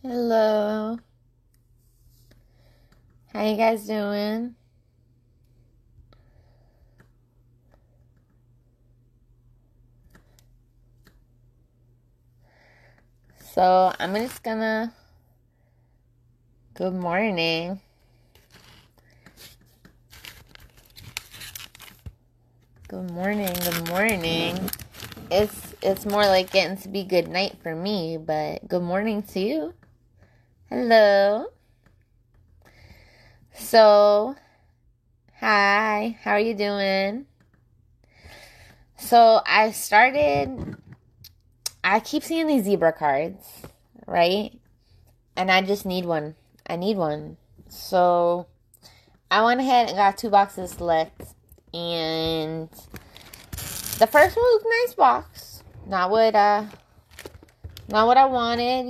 Hello. How you guys doing? So, I'm just gonna good morning. Good morning. Good morning. It's more like getting to be good night for me, but good morning to you. Hello. So, hi. How are you doing? So, I keep seeing these zebra cards, right? And I just need one. I need one. So, I went ahead and got 2 boxes select, and the first one was a nice box. Not what I wanted,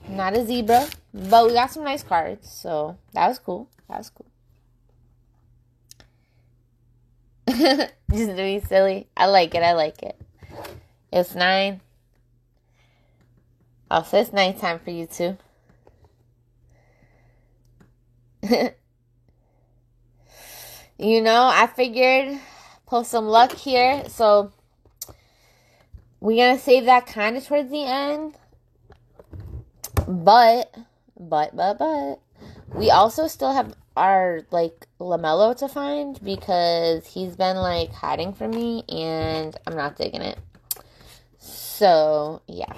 Not a zebra, but we got some nice cards, so that was cool. That was cool. Just doing silly. I like it. I like it. It's 9. Oh, so it's nighttime for you too. I figured pull some luck here, so we're gonna save that kind of towards the end. But, we also still have our, LaMelo to find because he's been, hiding from me and I'm not digging it. So, yeah.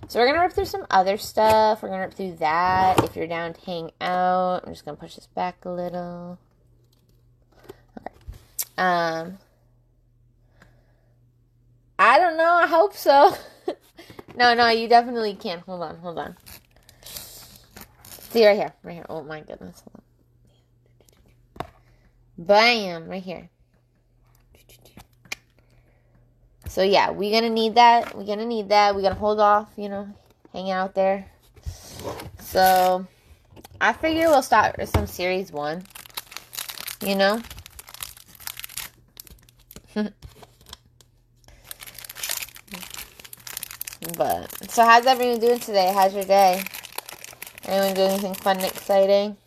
So, we're going to rip through some other stuff. We're going to rip through that. If you're down to hang out, I'm just going to push this back a little. Okay. I don't know. I hope so. No, you definitely can. Hold on. See, right here. Oh, my goodness. Bam, right here. So, yeah, we're going to need that. We're going to hold off, hang out there. So, I figure we'll start with some Series 1, But, so how's everyone doing today? How's your day? Anyone doing anything fun and exciting?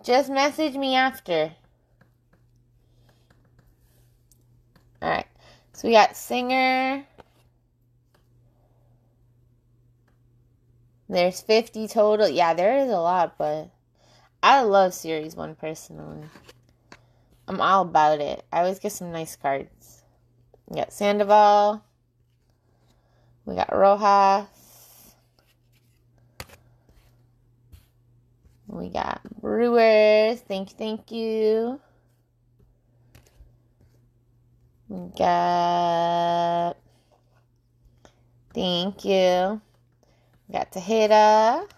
Just message me after. Alright. So we got Singer. There's 50 total. Yeah, there is a lot, but I love Series 1 personally. I'm all about it. I always get some nice cards. We got Sandoval. We got Rojas. We got Brewers. Thank you. We got... Thank you. We got Tejeda.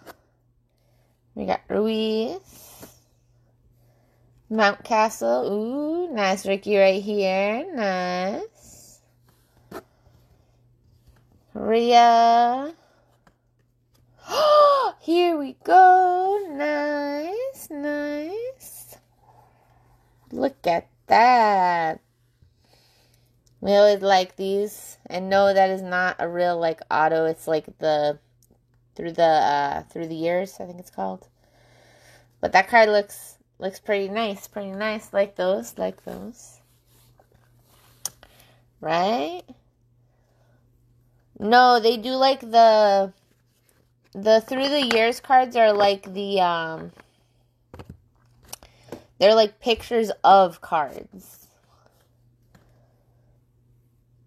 We got Ruiz. Mountcastle. Ooh, nice Ricky right here. Nice. Rhea. Here we go. Nice. Look at that. We always like these. And no, that is not a real auto. It's the through the years, I think it's called. But that card looks pretty nice. Like those. Right? No, they do the through the years cards are they're pictures of cards.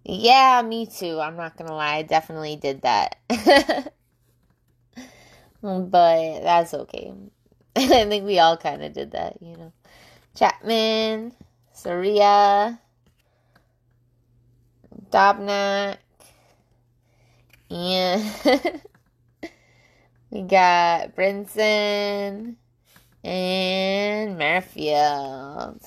Yeah, me too. I'm not gonna lie. I definitely did that. But that's okay. I think we all kind of did that, Chapman, Soria, Dobnak, and we got Brinson and Merrifield.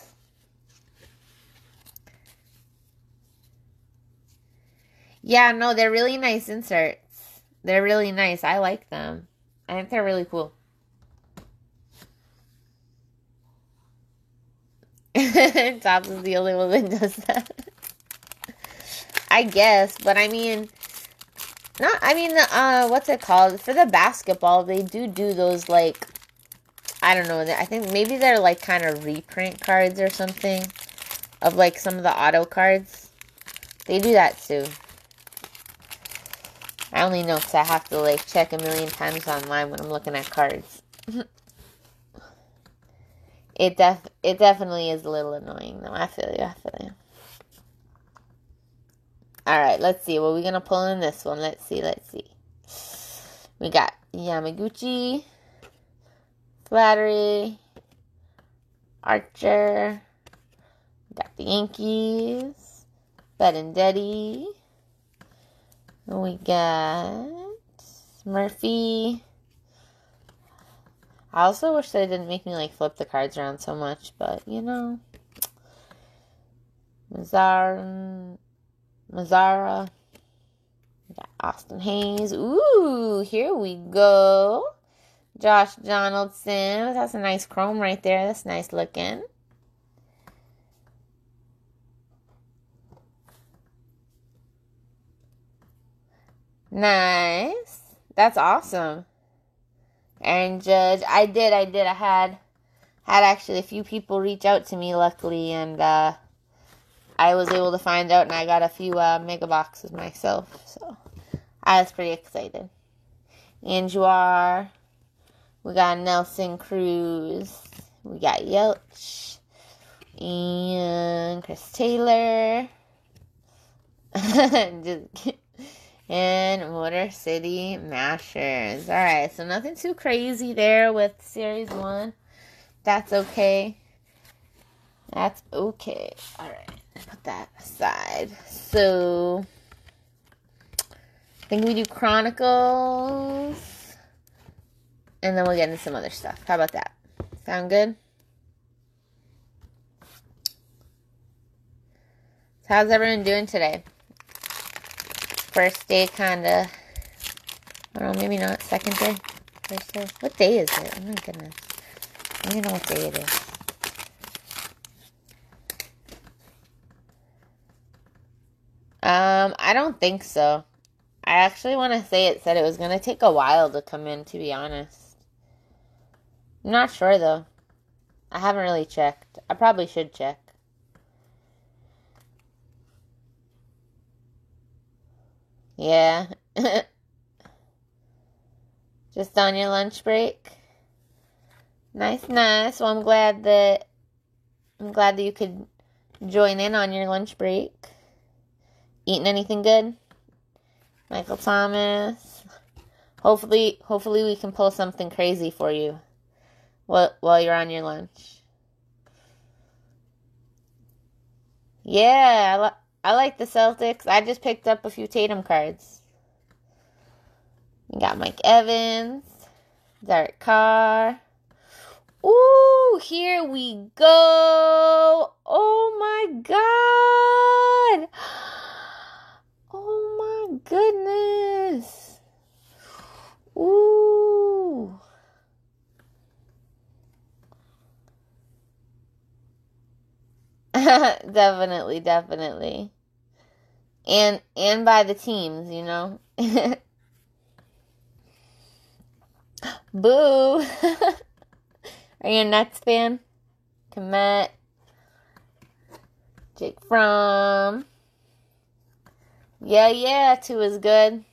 Yeah, no, they're really nice inserts. They're really nice. I like them. I think they're really cool. Tops is the only one that does that. I guess, but I mean, not. I mean, what's it called for the basketball? They do those like I don't know. I think maybe they're like kind of reprint cards or something of like some of the auto cards. They do that too. I only know because I have to like check a million times online when I'm looking at cards. It definitely is a little annoying though. I feel you. Alright, let's see. What are we going to pull in this one? Let's see. We got Yamaguchi, Flattery, Archer, we got the Yankees, Benintendi, we got Murphy. I also wish they didn't make me like flip the cards around so much, but you know. Mazzara. We got Austin Hayes. Ooh, here we go. Josh Donaldson. That's a nice chrome right there. That's nice looking. Nice. That's awesome. Aaron Judge. I did. I had actually a few people reach out to me, luckily, and I was able to find out, and I got a few mega boxes myself, so I was pretty excited. Anjuar. We got Nelson Cruz. We got Yelch. And Chris Taylor. And Motor City Mashers. Alright, so nothing too crazy there with Series 1. That's okay. Alright, put that aside. So, I think we do Chronicles. And then we'll get into some other stuff. How about that? Sound good? So how's everyone doing today? First day, kind of. I don't know, maybe not. Second day? First day? What day is it? Oh my goodness. I don't even know what day it is. I don't think so. I actually want to say it said it was going to take a while to come in, to be honest. I'm not sure, though. I haven't really checked. I probably should check. Yeah. Just on your lunch break? Nice. Well, I'm glad that you could join in on your lunch break. Eating anything good? Michael Thomas. Hopefully we can pull something crazy for you while you're on your lunch. Yeah, I like the Celtics. I just picked up a few Tatum cards. We got Mike Evans, Derek Carr. Ooh, here we go. Oh my God. Oh my goodness. Ooh. Definitely. And by the teams, you know. Boo. Are you a Nets fan? Komet. Jake Fromm. Yeah, 2 is good.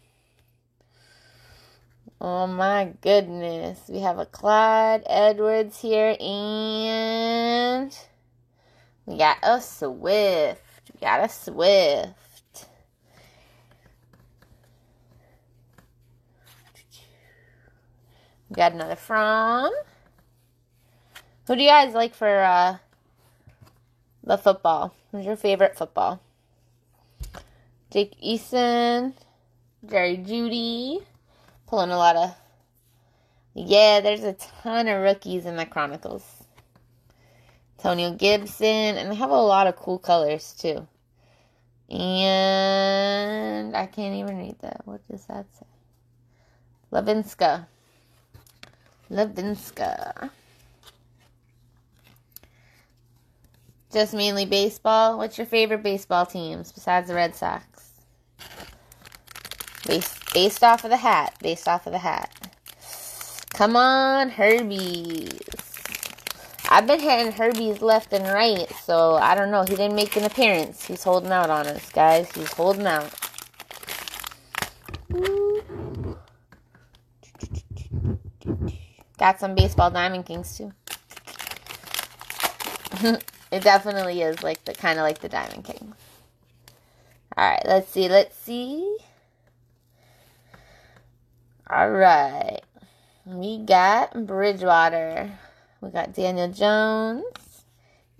Oh my goodness. We have a Clyde Edwards here, and we got a Swift. We got another Fromm. Who do you guys like for the football? Who's your favorite football? Jake Eason, Jerry Jeudy, pulling a lot of. Yeah, there's a ton of rookies in the Chronicles. Antonio Gibson, and they have a lot of cool colors too. And I can't even read that. What does that say? Levinska. Just mainly baseball. What's your favorite baseball teams besides the Red Sox? Based off of the hat. Come on, Herbies. I've been hitting Herbies left and right, so I don't know. He didn't make an appearance. He's holding out on us, guys. He's holding out. Got some baseball Diamond Kings, too. It definitely is kind of like the Diamond Kings. Alright, let's see. Alright. We got Bridgewater. We got Daniel Jones.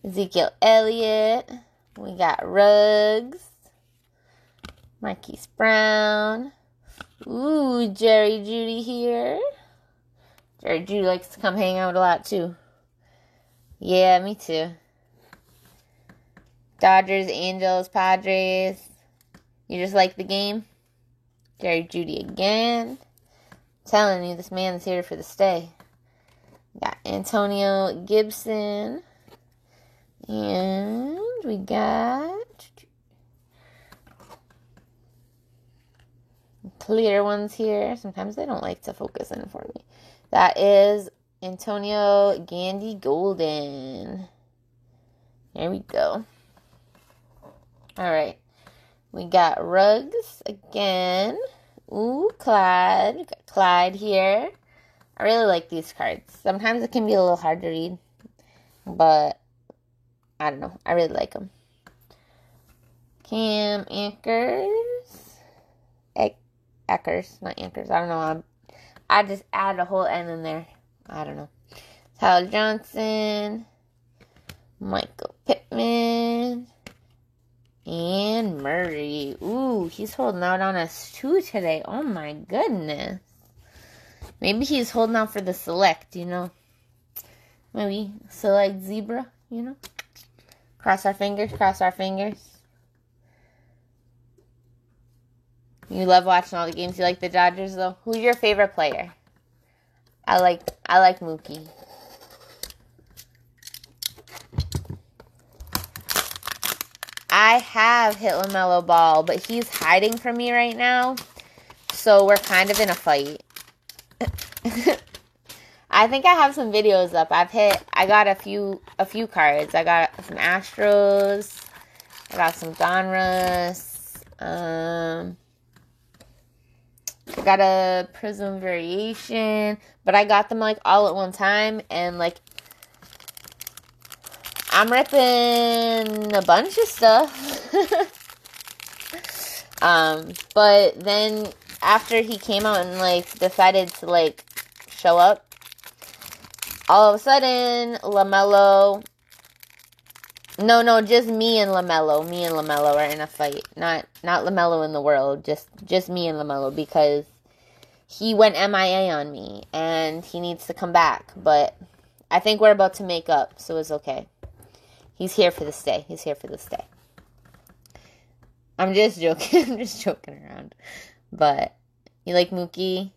Ezekiel Elliott. We got Ruggs. Marquise Brown. Ooh, Jerry Jeudy here. Jerry Jeudy likes to come hang out a lot, too. Yeah, me too. Dodgers, Angels, Padres. You just like the game? Jerry Jeudy again. I'm telling you, this man is here for the stay. Got Antonio Gibson. And we got clear ones here. Sometimes they don't like to focus in for me. That is Antonio Gandy Golden. There we go. Alright. We got Ruggs again. Ooh, Clyde. We got Clyde here. I really like these cards. Sometimes it can be a little hard to read. But, I don't know. I really like them. Cam Akers. Akers, not Anchors. I don't know. I just added a whole N in there. I don't know. Tyler Johnson. Michael Pittman. And Murray. Ooh, he's holding out on us too today. Oh my goodness. Maybe he's holding out for the select, Maybe select zebra, Cross our fingers. You love watching all the games. You like the Dodgers, though? Who's your favorite player? I like Mookie. I have hit LaMelo Ball, but he's hiding from me right now, so we're kind of in a fight. I think I have some videos up. I got a few cards. I got some Astros. I got some Donruss. I got a Prism variation, but I got them all at one time, and I'm ripping a bunch of stuff. But then after he came out and decided to show up, all of a sudden LaMelo. No, just me and LaMelo. Me and LaMelo are in a fight. Not LaMelo in the world. Just me and LaMelo, because he went MIA on me and he needs to come back. But I think we're about to make up, so it's okay. He's here for the stay. I'm just joking. I'm just joking around. But you like Mookie?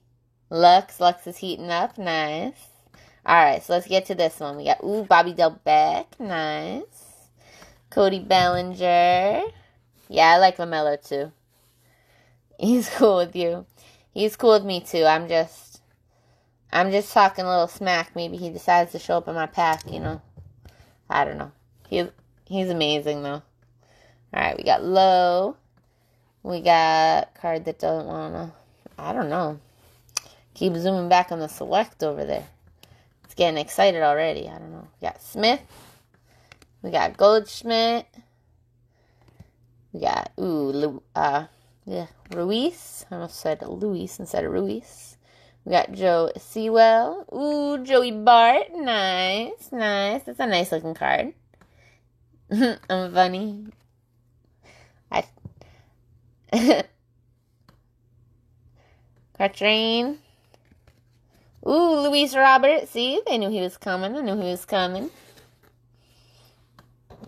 Lux is heating up. Nice. Alright, so let's get to this one. We got, Bobby Delbeck. Nice. Cody Bellinger. Yeah, I like LaMelo too. He's cool with you. He's cool with me too. I'm just talking a little smack. Maybe he decides to show up in my pack, I don't know. He's amazing though. Alright, we got Low. We got card that doesn't wanna, I don't know. Keep zooming back on the select over there. It's getting excited already. I don't know. We got Smith. We got Goldschmidt. We got, Ruiz. I almost said Luis instead of Ruiz. We got Joe Sewell. Joey Bart. Nice. That's a nice looking card. I'm funny. Cartrain. Luis Robert. See, they knew he was coming.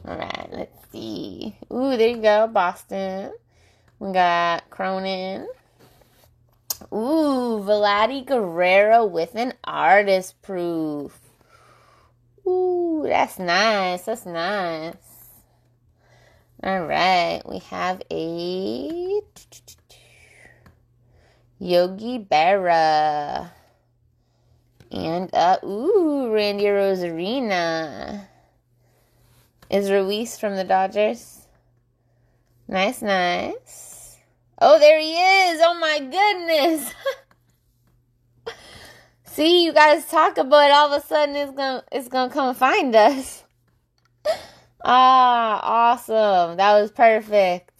All right, let's see. Ooh, there you go, Boston. We got Cronin. Ooh, Vladdy Guerrero with an artist proof. Ooh, that's nice. That's nice. All right, we have a Yogi Berra. And, Randy Rosarina. Is Ruiz from the Dodgers? Nice, nice. Oh, there he is. Oh, my goodness. See, you guys talk about it, all of a sudden it's gonna come and find us. Ah, awesome. That was perfect.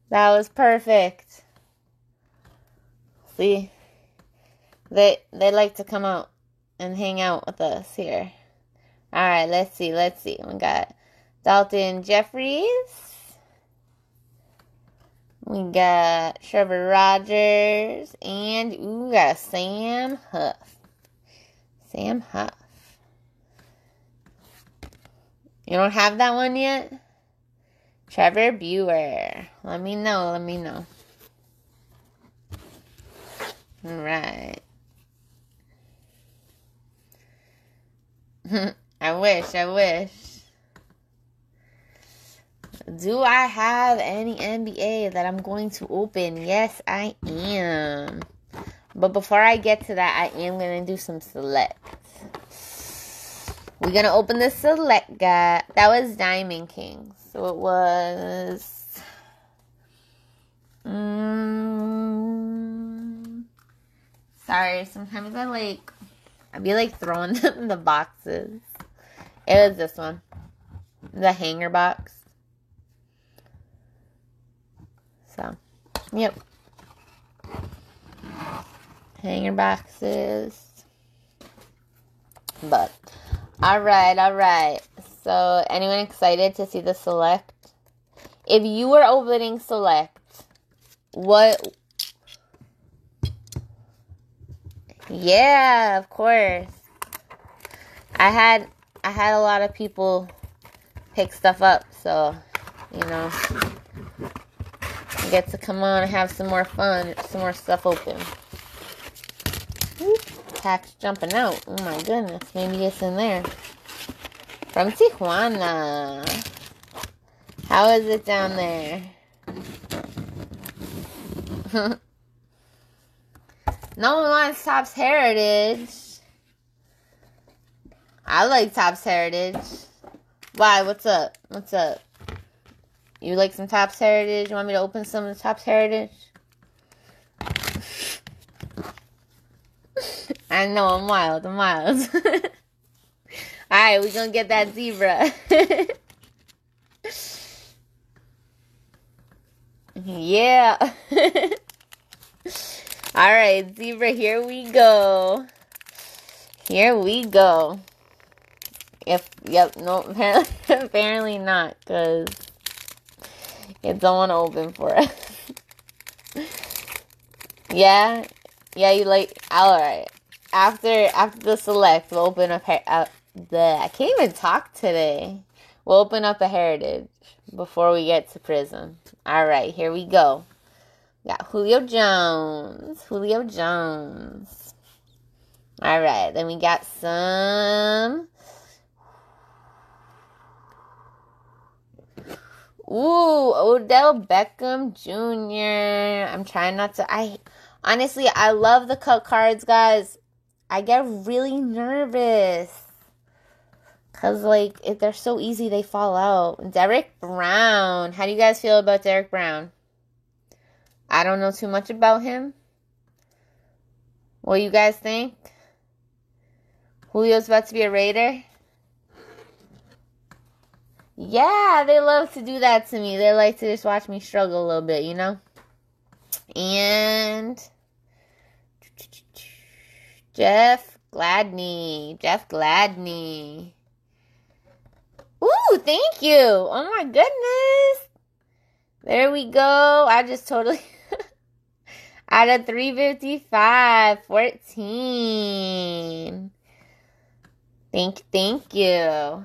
That was perfect. See? They like to come out and hang out with us here. Alright, let's see. We got Dalton Jeffries. We got Trevor Rogers. And we got Sam Huff. Sam Huff. You don't have that one yet? Trevor Bauer. Let me know. Alright. I wish. Do I have any NBA that I'm going to open? Yes, I am. But before I get to that, I am going to do some select. We're going to open the select guy. That was Diamond King. So it was... Sorry, sometimes I be like throwing them in the boxes. It was this one. The hanger box. So, yep. Hanger boxes. But, alright. So, anyone excited to see the select? If you were opening select, what... Yeah, of course. I had a lot of people pick stuff up, so, you know, I get to come on and have some more fun, some more stuff open. Pack's jumping out. Oh my goodness, maybe it's in there. From Tijuana. How is it down there? No one wants Topps Heritage. I like Topps Heritage. Why? What's up? You like some Topps Heritage? You want me to open some of the Topps Heritage? I know, I'm wild. Alright, we're gonna get that zebra. Yeah. Alright, zebra, here we go. Apparently not, because it don't want to open for us. Yeah, you like, alright. After the select, we'll open up, I can't even talk today. We'll open up a Heritage before we get to Prism. Alright, here we go. Got Julio Jones. Alright, then we got some... Ooh, Odell Beckham Jr. I'm trying not to... Honestly, I love the cut cards, guys. I get really nervous. Because, they're so easy, they fall out. Derek Brown. How do you guys feel about Derek Brown? I don't know too much about him. What do you guys think? Julio's about to be a Raider? Yeah, they love to do that to me. They like to just watch me struggle a little bit, you know? And Jeff Gladney. Ooh, thank you. Oh my goodness. There we go. I just totally... Out of 355, 14. Thank you.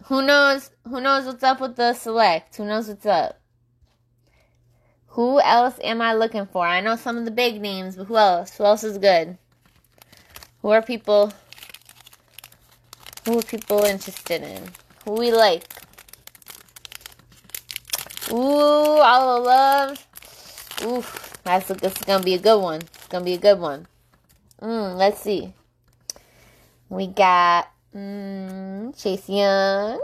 Who knows what's up with the select? Who knows what's up? Who else am I looking for? I know some of the big names, but who else? Who else is good? Who are people interested in? Who we like? Ooh, all the love. Oof, that's gonna be a good one. It's gonna be a good one. Let's see. We got Chase Young.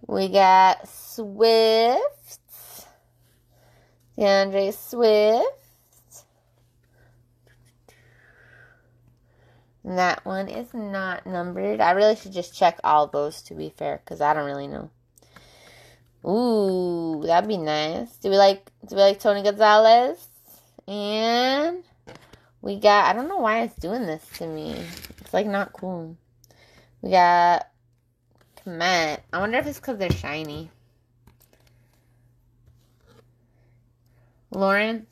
We got Swift. DeAndre Swift. And that one is not numbered. I really should just check all those, to be fair, because I don't really know. Ooh, that'd be nice. Do we like Tony Gonzalez? And we got, I don't know why it's doing this to me. It's like not cool. We got Komet. I wonder if it's because they're shiny. Lawrence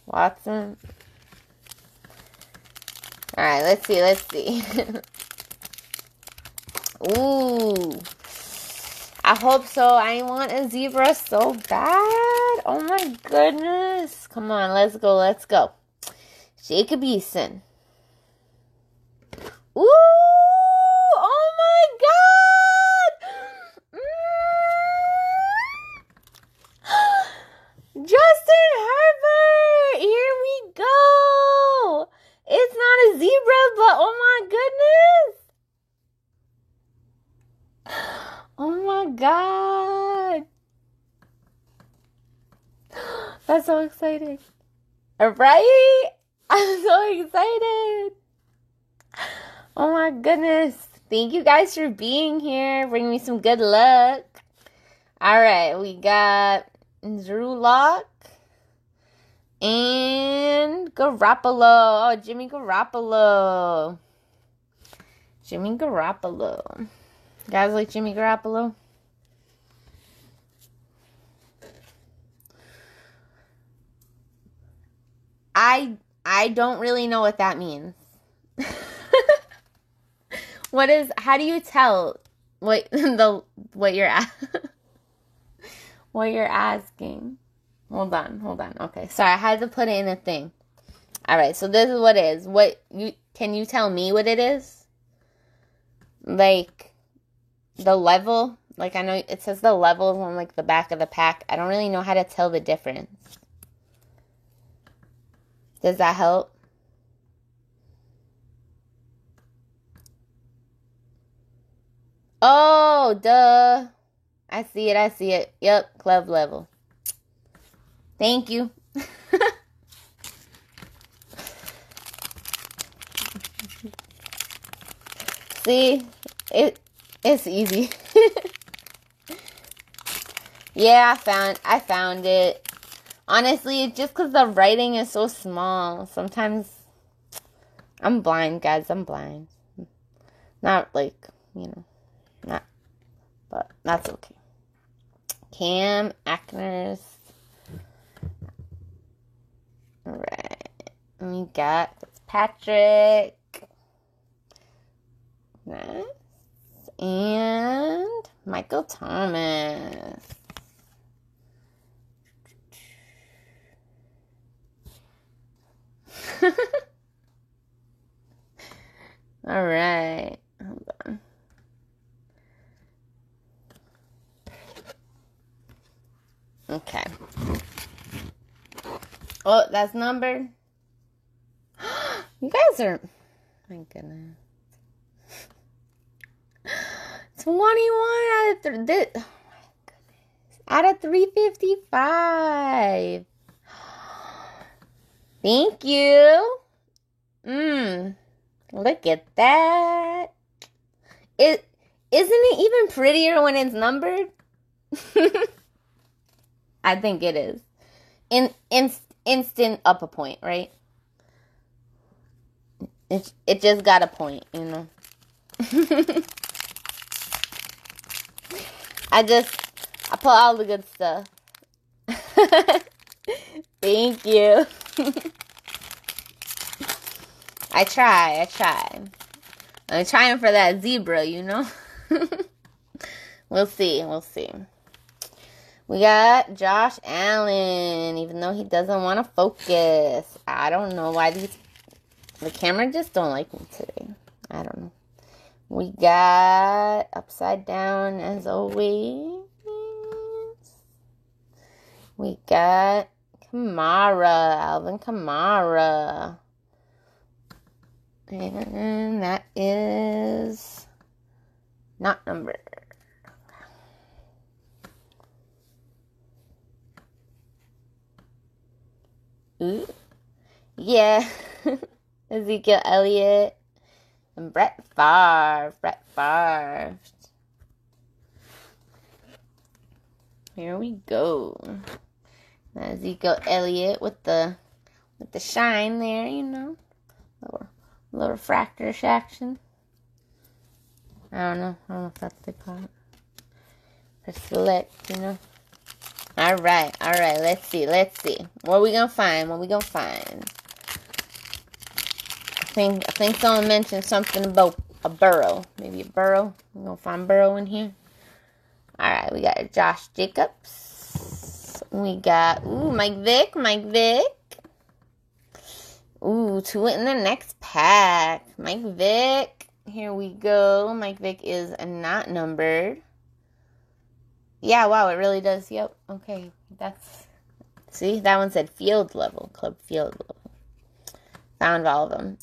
Watson. Alright, let's see. Ooh. I hope so. I want a zebra so bad. Oh my goodness. Come on, let's go. Jacob Eason. Ooh! Oh my God! Justin Herbert! Here we go! It's not a zebra, but oh my goodness! Oh my God! That's so exciting. Right? I'm so excited. Oh my goodness. Thank you guys for being here. Bring me some good luck. Alright, we got Drew Lock and Garoppolo. Oh, Jimmy Garoppolo. You guys like Jimmy Garoppolo? I don't really know what that means. How do you tell what you're what you're asking? Hold on. Okay. Sorry, I had to put it in a thing. All right, so this is what it is. Can you tell me what it is? Like the level? Like I know it says the level on like the back of the pack. I don't really know how to tell the difference. Does that help? Oh, duh. I see it. Yep, club level. Thank you. See? It's easy. Yeah, I found it. Honestly, just because the writing is so small. Sometimes I'm blind, guys. I'm blind. Not like, not, but that's okay. Cam Akers. Alright. We got Patrick. Nice. And Michael Thomas. Alright. Hold on. Okay. Oh, that's numbered. You guys are... My goodness. 21 out of 355. Thank you. Look at that. Isn't it even prettier when it's numbered? I think it is. Instant up a point, right? It just got a point, I put all the good stuff. Thank you. I try. I'm trying for that zebra, you know? We'll see. We'll see. We got Josh Allen, even though he doesn't want to focus. I don't know why the camera just don't like me today. I don't know. We got Upside Down, as always. We got Kamara, Alvin Kamara. And that is not numbered. Ooh. Yeah. Ezekiel Elliott and Brett Favre. Brett Favre. Here we go. Ezekiel Elliott with the shine there, you know. Little refractor action. I don't know if that's what they call it. For select, you know. Alright, let's see. What are we gonna find? I think someone mentioned something about a Burrow. Maybe a Burrow. We're gonna find Burrow in here. Alright, we got Josh Jacobs. We got, Mike Vick. Two in the next pack. Mike Vick. Here we go. Mike Vick is not numbered. Yeah, wow, it really does. Yep. Okay. See, that one said field level. Club field level. Found all of them.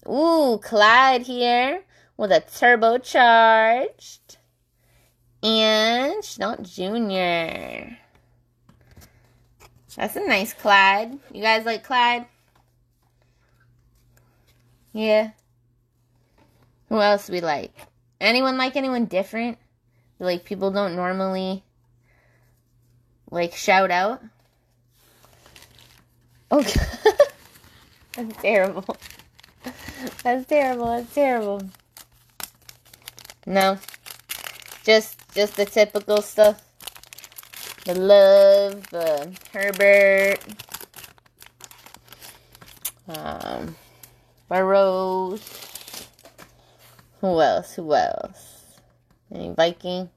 Clyde here with a turbocharged. And Shenault Jr. That's a nice Clyde. You guys like Clyde? Yeah. Who else we like? Anyone like anyone different? Like people don't normally shout out? Okay. That's terrible. That's terrible. No. Just the typical stuff. The Love, Herbert, Burrows. Who else? Any Viking?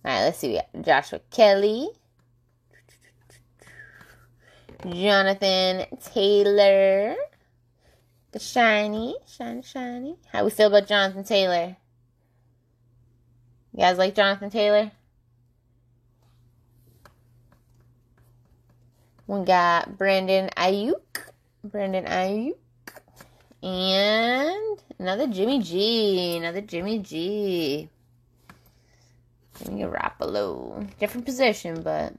Alright, let's see. We got Joshua Kelly. Jonathan Taylor. The shiny. How we feel about Jonathan Taylor? You guys like Jonathan Taylor? We got Brandon Ayuk. And another Jimmy G. Jimmy Garoppolo. Different position, but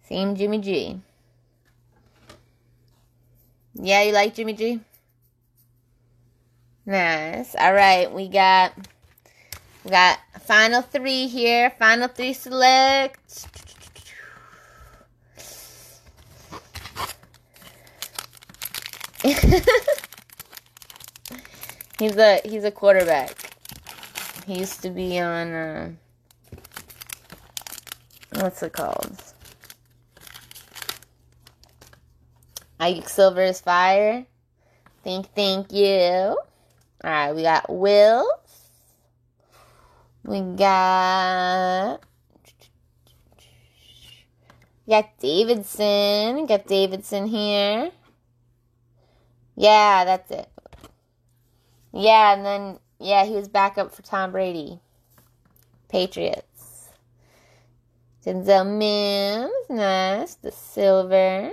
same Jimmy G. Yeah, you like Jimmy G? Nice. Alright, we got final three here. Final three select. He's a quarterback. He used to be on what's it called? Ike Silver's Fire. Thank you. Alright, we got Will. We got Davidson. Got Davidson here. Yeah, that's it. Yeah, and then, he was backup for Tom Brady. Patriots. Denzel Mims. Nice. The silver.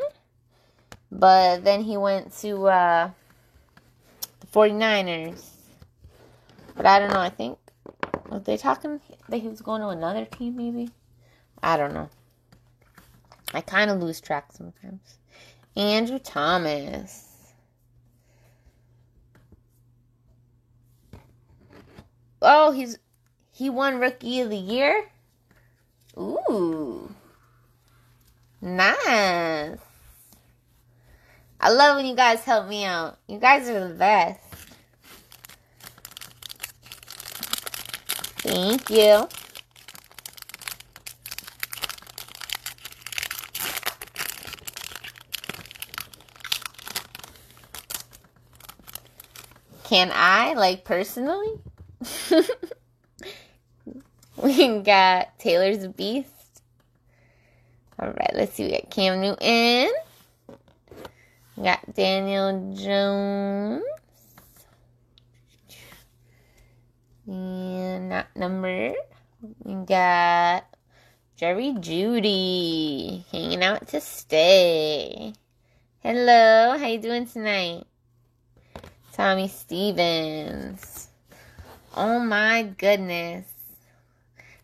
But then he went to the 49ers. But I don't know, I think. Was they talking that he was going to another team, maybe? I don't know. I kind of lose track sometimes. Andrew Thomas. Oh, he won Rookie of the Year? Ooh. Nice. I love when you guys help me out. You guys are the best. Thank you. Can I, like, personally? We got Taylor's Beast. Alright, let's see. We got Cam Newton. We got Daniel Jones. And not numbered. We got Jerry Jeudy. Hanging out to stay. Hello, how you doing tonight? Tommy Stevens. Oh my goodness.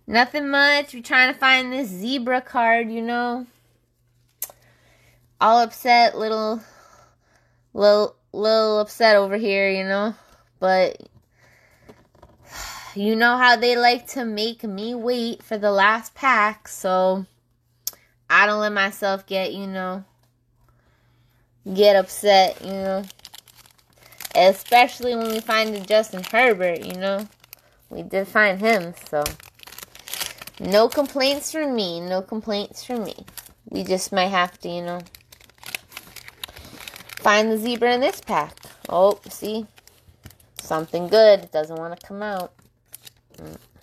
Nothing much. We're trying to find this zebra card, you know. All upset, little upset over here, you know. But you know how they like to make me wait for the last pack, so I don't let myself get, you know, get upset, you know. Especially when we find the Justin Herbert, you know. We did find him, so no complaints from me. No complaints from me. We just might have to, you know, find the zebra in this pack. Oh, see? Something good. It doesn't want to come out.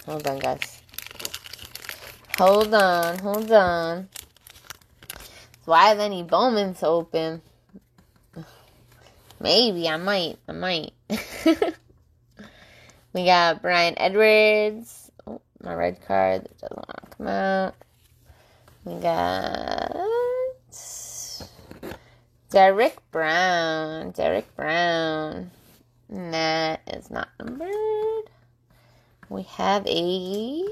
Hold on, guys. Hold on. Do I have any Bowmans open? Maybe, I might. We got Brian Edwards. Oh, my red card that doesn't want to come out. We got Derek Brown. And that is not numbered. We have a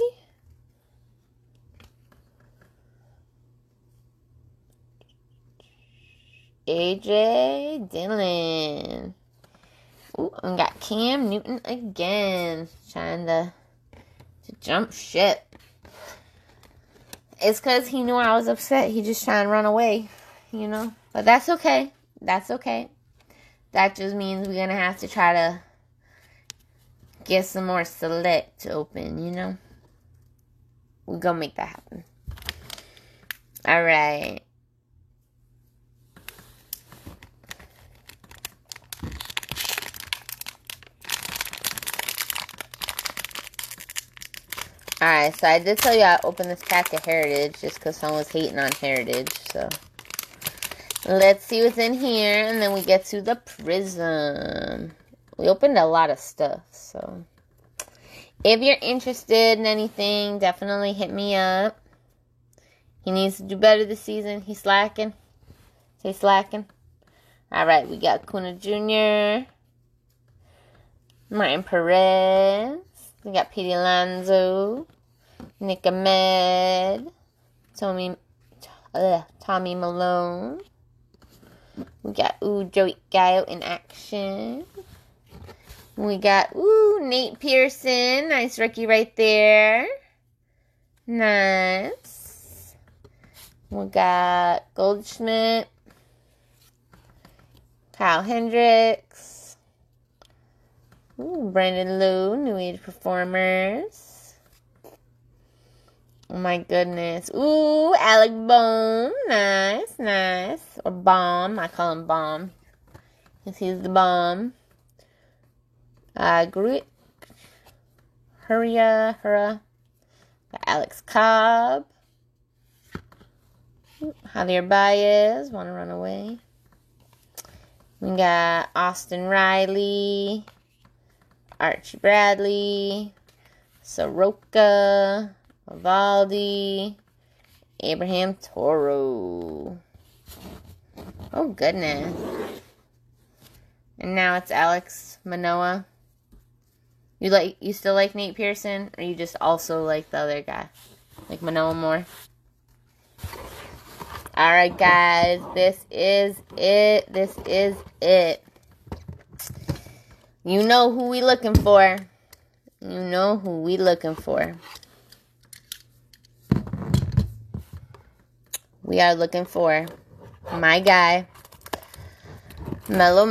AJ Dillon. Ooh, we got Cam Newton again. Trying to jump ship. It's because he knew I was upset. He just trying to run away, you know. But that's okay. That just means we're going to have to try to get some more select open, you know. We're going to make that happen. All right. Alright, so I did tell you I opened this pack of Heritage just because someone was hating on Heritage, so let's see what's in here, and then we get to the Prism. We opened a lot of stuff, so if you're interested in anything, definitely hit me up. He needs to do better this season. He's slacking. He's slacking. Alright, we got Kuna Jr., Martin Perez. We got Pete Alonso, Nick Ahmed, Tommy Malone. We got, Joey Gallo in action. We got, Nate Pearson. Nice rookie right there. Nice. We got Goldschmidt, Kyle Hendricks. Brandon Lowe, New Age Performers. Oh my goodness. Alec Bohm. Nice. Or Bomb. I call him Bomb, because he's the bomb. Gruitt. Hurrah. Alex Cobb. Javier Baez. Want to run away. We got Austin Riley. Archie Bradley, Soroka, Eovaldi, Abraham Toro. Oh, goodness. And now it's Alex Manoah. You still like Nate Pearson, or you just also like the other guy? Like Manoah more? Alright, guys. This is it. You know who we looking for. We are looking for my guy, Mellow.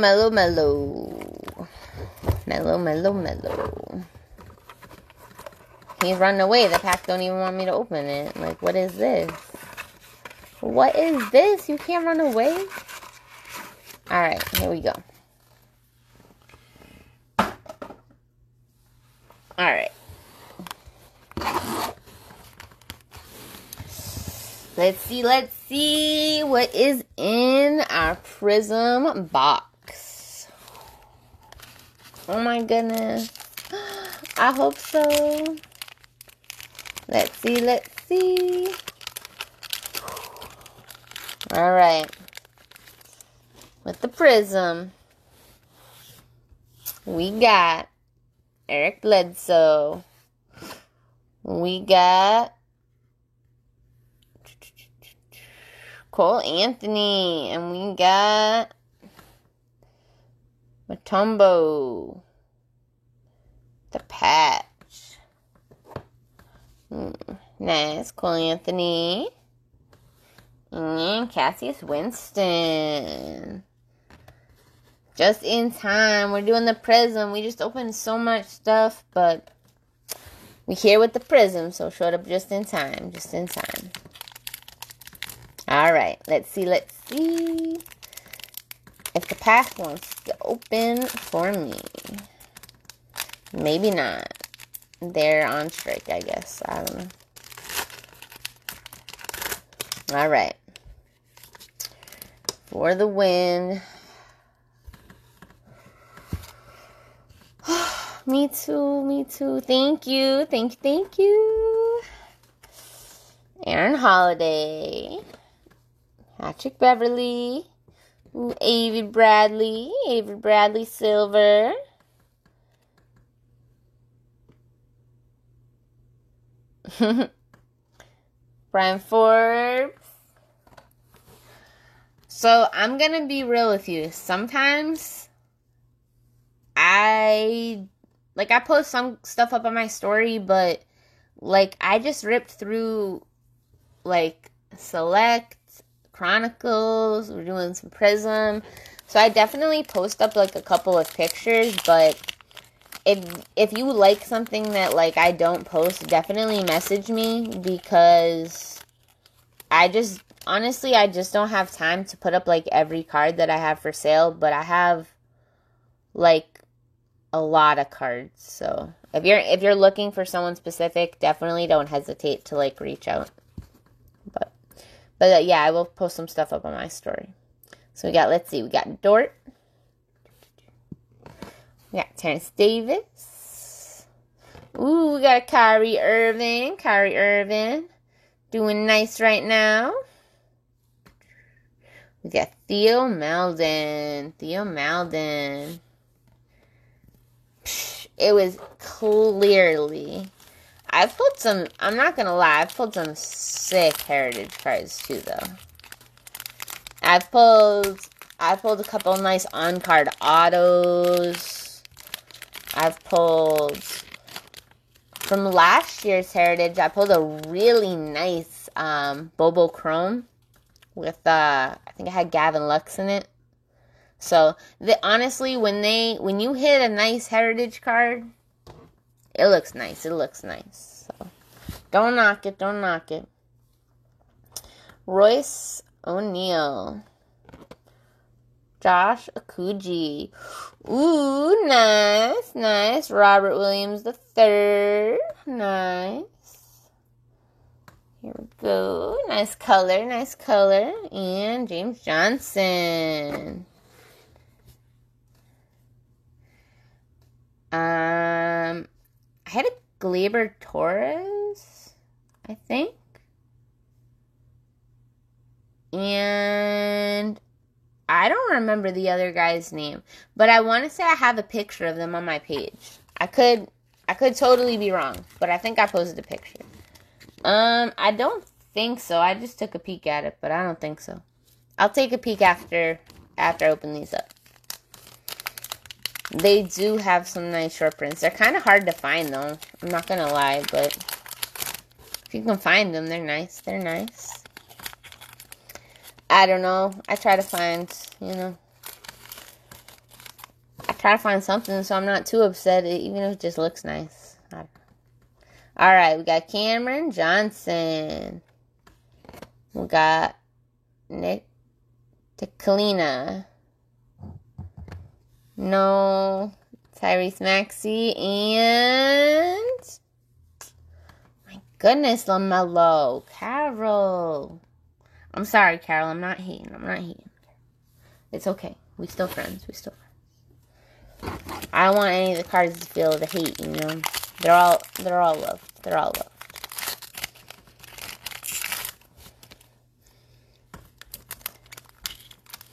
He's running away. The pack don't even want me to open it. Like, what is this? You can't run away? Alright, here we go. Alright. Let's see what is in our Prism box. Oh my goodness. I hope so. Let's see. Alright. With the Prism, we got Eric Bledsoe. We got Cole Anthony. And we got Mutombo. The patch. Nice. Cole Anthony. And Cassius Winston. Just in time. We're doing the Prism. We just opened so much stuff, but we're here with the Prism, so showed up just in time. Just in time. Alright, let's see. If the pack wants to open for me. Maybe not. They're on strike, I guess. I don't know. Alright. For the win. Me too. Thank you. Aaron Holiday. Patrick Beverly. Ooh, Avery Bradley Silver. Brian Forbes. So, I'm gonna be real with you. Sometimes I post some stuff up on my story, but, I just ripped through, Select, Chronicles, we're doing some Prism, so I definitely post up, a couple of pictures, but if you like something that, I don't post, definitely message me, because I just don't have time to put up, every card that I have for sale, but I have, a lot of cards. So if you're looking for someone specific, definitely don't hesitate to reach out. But yeah, I will post some stuff up on my story. So we got Dort. We got Terrence Davis. Ooh, we got Kyrie Irving. Doing nice right now. We got Theo Maledon. It was clearly... I'm not gonna lie, I've pulled some sick Heritage cards too, though. I've pulled a couple nice on-card autos. I've pulled... From last year's Heritage, I pulled a really nice Bobo Chrome with, I think it had Gavin Lux in it. So, honestly, when you hit a nice Heritage card, it looks nice. So, don't knock it. Royce O'Neal. Josh Okuji. Ooh, nice. Robert Williams III. Nice. Here we go. Nice color. And James Johnson. I had a Gleyber Torres, I think. And I don't remember the other guy's name, but I want to say I have a picture of them on my page. I could totally be wrong, but I think I posted a picture. I don't think so. I just took a peek at it, but I don't think so. I'll take a peek after I open these up. They do have some nice short prints. They're kind of hard to find, though. I'm not going to lie, but if you can find them, they're nice. I don't know. I try to find something so I'm not too upset, even if it just looks nice. Alright, we got Cameron Johnson. We got Nick Teclina. No Tyrese Maxey, and my goodness, LaMelo. Carol. I'm sorry, Carol. I'm not hating. It's okay. We still friends. I don't want any of the cards to feel the hate, you know. They're all loved. They're all loved.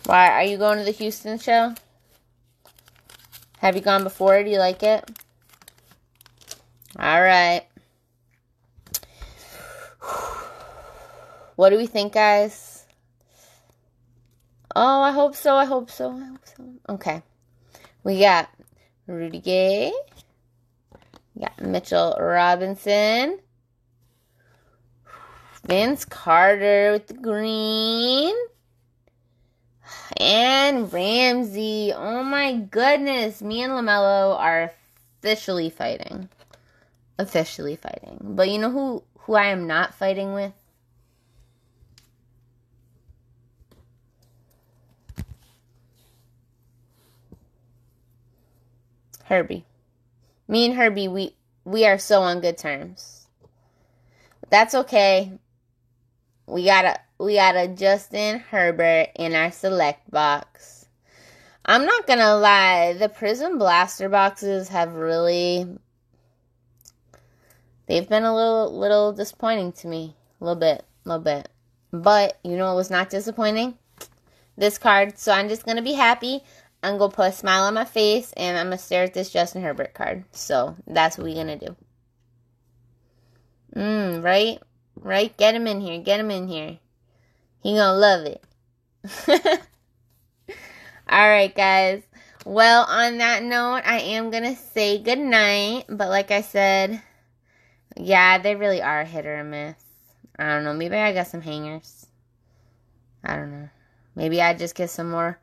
Why, are you going to the Houston show? Have you gone before? Do you like it? Alright. What do we think, guys? Oh, I hope so. Okay. We got Rudy Gay. We got Mitchell Robinson. Vince Carter with the green. And Ramsey. Oh my goodness. Me and LaMelo are officially fighting. But you know who I am not fighting with? Herbie. Me and Herbie, we are so on good terms. But that's okay. We got a Justin Herbert in our select box. I'm not gonna lie, the Prism Blaster boxes have really, they've been a little disappointing to me. A little bit. But, you know what was not disappointing? This card. So I'm just gonna be happy. I'm gonna put a smile on my face, and I'm gonna stare at this Justin Herbert card. So, that's what we're gonna do. Right? Get him in here. He gonna love it. Alright, guys. Well, on that note, I am gonna say goodnight. But like I said, yeah, they really are hit or miss. I don't know. Maybe I got some hangers. I don't know. Maybe I just get some more.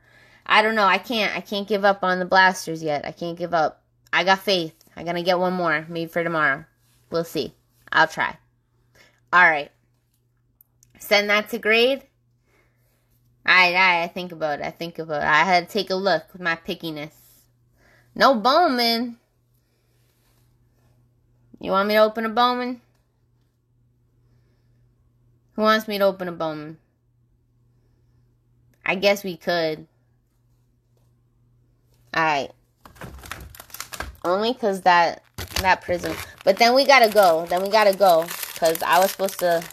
I don't know. I can't give up on the blasters yet. I can't give up. I got faith. I'm gonna get one more. Maybe for tomorrow. We'll see. I'll try. Alright. Send that to grade. I think about it. I had to take a look with my pickiness. No Bowman. You want me to open a Bowman? Who wants me to open a Bowman? I guess we could. Alright. Only because that Prism. But then we gotta go. Because I was supposed to,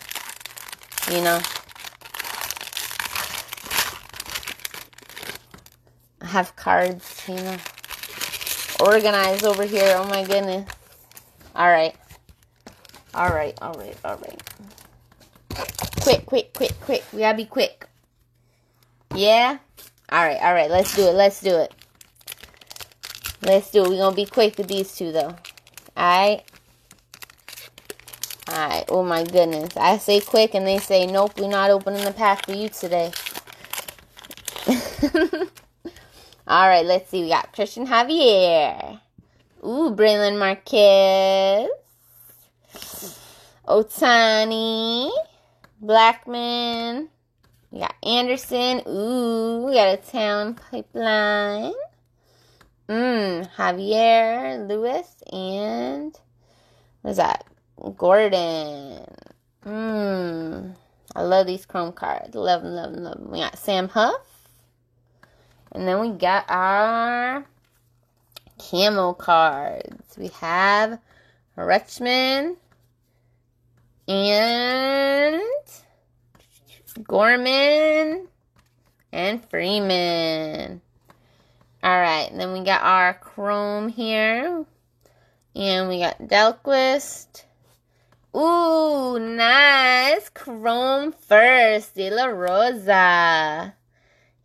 you know. Have cards, you know. Organized over here. Oh my goodness. Alright. Quick. We gotta be quick. Yeah? Alright. Let's do it. We're gonna be quick with these two, though. Alright. Oh my goodness. I say quick and they say, nope, we're not opening the pack for you today. Alright, let's see. We got Christian Javier. Ooh, Braylon Marquez. Ohtani. Blackman. We got Anderson. Ooh, we got a Town Pipeline. Javier Lewis and what's that? Gordon. I love these chrome cards. Love them. We got Sam Huff. And then we got our camo cards. We have Rutschman and Gorman and Freeman. Alright, then we got our chrome here. And we got Delquist. Ooh, nice. Chrome first. De La Rosa.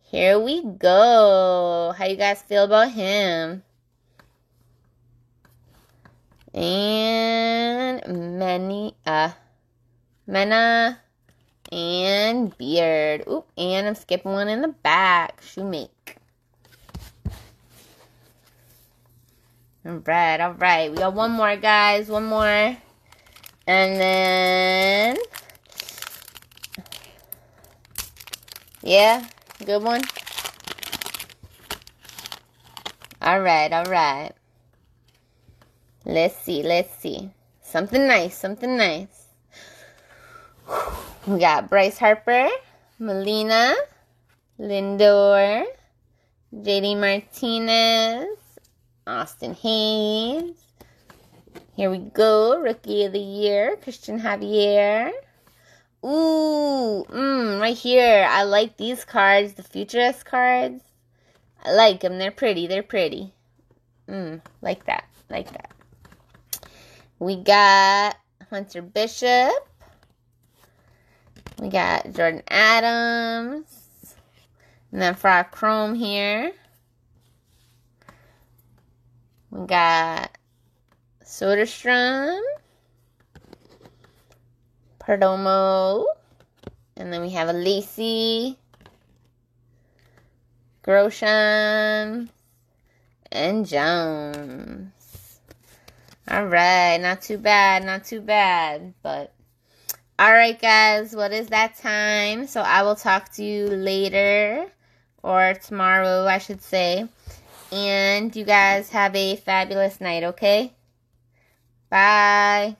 Here we go. How you guys feel about him? And Mena and Beard. Ooh, and I'm skipping one in the back. Shoemake. Alright. We got one more, guys. One more. And then... yeah, good one. Alright. Let's see. Something nice. We got Bryce Harper, Melina, Lindor, JD Martinez, Austin Hayes. Here we go. Rookie of the Year, Christian Javier. Ooh, right here. I like these cards, the Futurist cards. I like them. They're pretty. Like that. We got Hunter Bishop. We got Jordan Adams. And then for our Chrome here, we got Soderstrom, Perdomo, and then we have a Lacey, Grosjean, and Jones. Alright, not too bad, but alright guys, what is that time? So I will talk to you later, or tomorrow I should say, and you guys have a fabulous night, okay? Bye.